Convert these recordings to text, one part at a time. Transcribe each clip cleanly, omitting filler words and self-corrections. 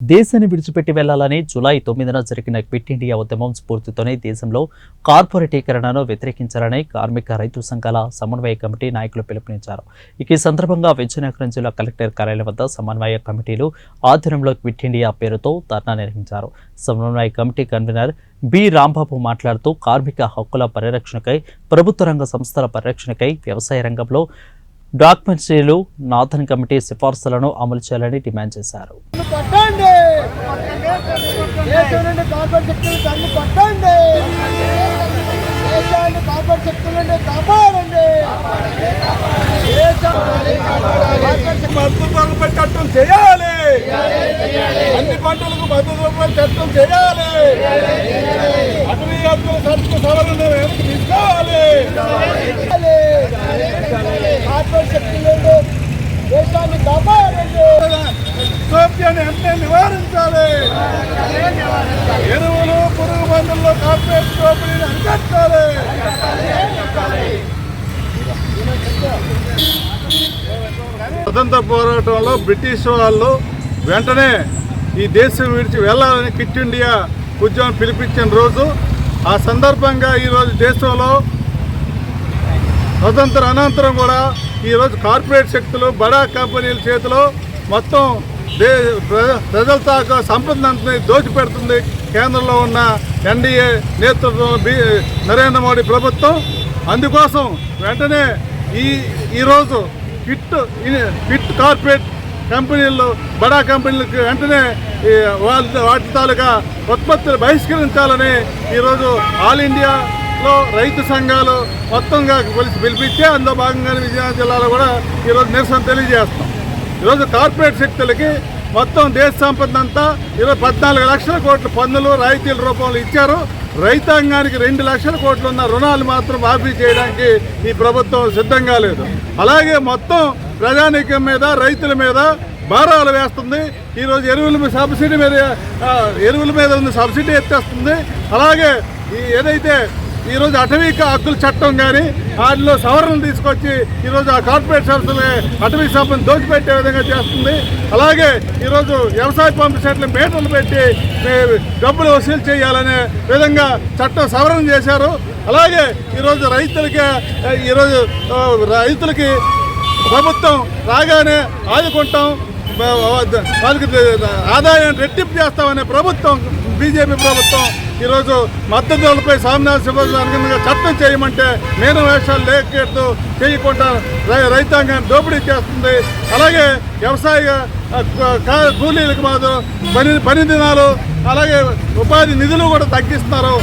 దేశాన్ని విడిచిపెట్టి వెళ్లాలని జూలై 9న జరిగిన క్విట్ ఇండియా ఉద్యమం స్ఫూర్తితోనే దేశంలో కార్పొరేటీకరణను వ్యతిరేకించాలని కార్మిక రైతు సంఘాల సమన్వయ కమిటీ నాయకులు పిలుపునిచ్చారు. ఈ సందర్భంగా విజయనగరం జిల్లా కలెక్టర్ కార్యాలయం వద్ద సమన్వయ కమిటీలు ఆధ్వర్యంలో క్విట్ ఇండియా పేరుతో ధర్నా నిర్వహించారు. సమన్వయ కమిటీ కన్వీనర్ బి రాంబాబు మాట్లాడుతూ కార్మిక హక్కుల పరిరక్షణకై, ప్రభుత్వ రంగ సంస్థల పరిరక్షణకై, వ్యవసాయ రంగంలో డాక్యుమెంటరీలు, నాథన్ కమిటీ సిఫార్సులను అమలు చేయాలని డిమాండ్ చేశారు. చట్టం చేయాలి, అన్ని పంటలకు భద్రత చట్టం చేయాలి, అటవీ హక్కుల సరుకు సవరణ వెనక్కి తీసుకోవాలి, దేశాన్ని కాపాడండి, సోప్యాన్ని వెంటనే నివారించాలి, ఎరువులు పురుగు మందుల్లో కార్పొరేట్ దోపిడీని అరికట్టాలి. స్వతంత్ర పోరాటంలో బ్రిటిష్ వాళ్ళు వెంటనే ఈ దేశం విడిచి వెళ్ళాలని క్విట్ ఇండియా ఉద్యమం పిలిపించిన రోజు. ఆ సందర్భంగా ఈరోజు దేశంలో స్వతంత్ర అనంతరం కూడా ఈరోజు కార్పొరేట్ శక్తులు, బడా కంపెనీల చేతిలో మొత్తం ప్రజల తాక సంపదనంతా దోచిపెడుతుంది కేంద్రంలో ఉన్న ఎన్డీఏ నేతృత్వం నరేంద్ర మోడీ ప్రభుత్వం. అందుకోసం వెంటనే ఈరోజు క్విట్ కార్పొరేట్ కంపెనీలు, బడా కంపెనీలకు వెంటనే వాటి తాలూకా ఉత్పత్తులు బహిష్కరించాలని ఈరోజు ఆల్ ఇండియాలో రైతు సంఘాలు మొత్తంగా పిలిపించి అందులో భాగంగానే విజయనగరం జిల్లాలో కూడా ఈరోజు నిరసన తెలియజేస్తాం. ఈరోజు కార్పొరేట్ శక్తులకి మొత్తం దేశ సంపద 14 లక్షల కోట్ల పన్నులు రాయితీల రూపంలో ఇచ్చారు. రైతాంగానికి 2 లక్షల కోట్లు ఉన్న రుణాలు మాత్రం మాఫీ చేయడానికి ఈ ప్రభుత్వం సిద్ధంగా లేదు. అలాగే మొత్తం ప్రజానీకం మీద, రైతుల మీద భారాలు వేస్తుంది. ఈరోజు ఎరువుల మీద ఉన్న సబ్సిడీ ఎత్తేస్తుంది. అలాగే ఏదైతే ఈరోజు అటవీ హక్కుల చట్టం కానీ వాటిలో సవరణలు తీసుకొచ్చి ఈరోజు ఆ కార్పొరేట్ సంస్థలే అటవీ సంపదను దోచిపెట్టే విధంగా చేస్తుంది. అలాగే ఈరోజు వ్యవసాయ పంపు సెట్లు మీటర్లు పెట్టి డబ్బులు వసూలు చేయాలనే విధంగా చట్టం సవరణ చేశారు. అలాగే ఈరోజు రైతులకి ప్రభుత్వం రాగానే ఆదుకుంటాం, వాళ్ళకి ఆదాయం రెట్టింపు చేస్తామనే ప్రభుత్వం బీజేపీ ప్రభుత్వం ఈరోజు మద్దతు ధరలపై సామ్యాల అనుగుణంగా చట్టం చేయమంటే నేను వేషాలు లేకెడుతూ చేయకుండా రైతాంగాన్ని దోపిడీ చేస్తుంది. అలాగే వ్యవసాయ కూలీలకు మాత్రం పని దినాలు, అలాగే ఉపాధి నిధులు కూడా తగ్గిస్తున్నారు,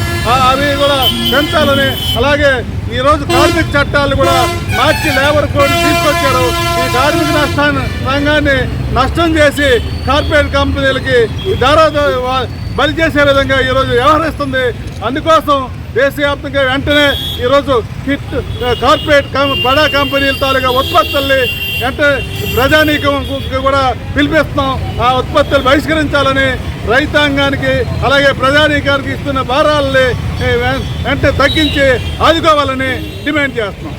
అవి కూడా పెంచాలని. అలాగే ఈరోజు కార్మిక చట్టాలు కూడా మార్చి లేబర్ కోడ్ తీసుకొచ్చారు. ఈ కార్మిక రంగాన్ని నష్టం చేసి కార్పొరేట్ కంపెనీలకి బలి చేసే విధంగా ఈరోజు వ్యవహరిస్తుంది. అందుకోసం దేశవ్యాప్తంగా వెంటనే ఈరోజు కార్పొరేట్ బడా కంపెనీల తాలూకా ఉత్పత్తుల్ని వెంటనే ప్రజానీకం కూడా పిలిపిస్తున్నాం. ఆ ఉత్పత్తులు బహిష్కరించాలని, రైతాంగానికి అలాగే ప్రజానీకానికి ఇస్తున్న భారాలని వెంటనే తగ్గించి ఆదుకోవాలని డిమాండ్ చేస్తున్నాం.